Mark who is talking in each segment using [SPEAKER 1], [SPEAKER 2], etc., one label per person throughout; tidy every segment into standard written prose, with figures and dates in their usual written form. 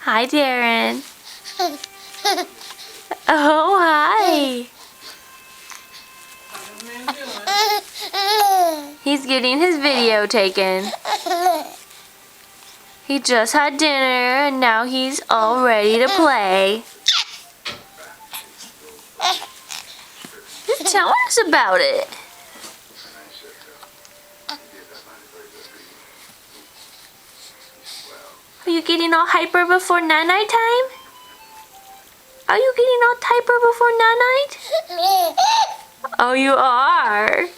[SPEAKER 1] Hi, Darren. Oh, hi. He's getting his video taken. He just had dinner and now he's all ready to play. Just tell us about it. Are you getting all hyper before night-night time? Are you getting all hyper before night-night? Oh, you are?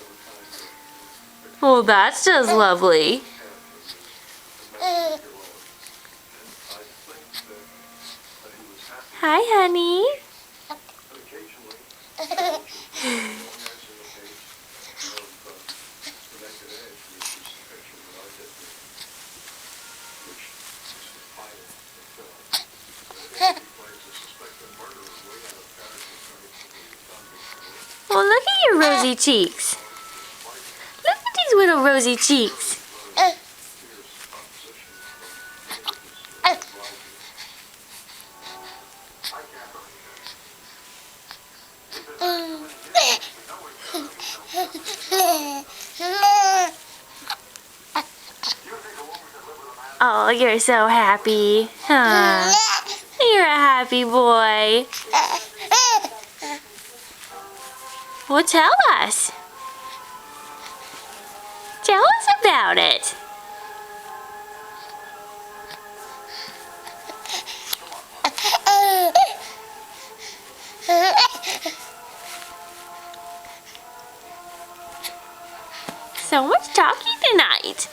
[SPEAKER 1] Well, that's just lovely. Hi, honey. Well, look at your rosy cheeks. Look at these little rosy cheeks. Oh, you're so happy. Huh? You're a happy boy. Well, tell us. Tell us about it. So much talking tonight.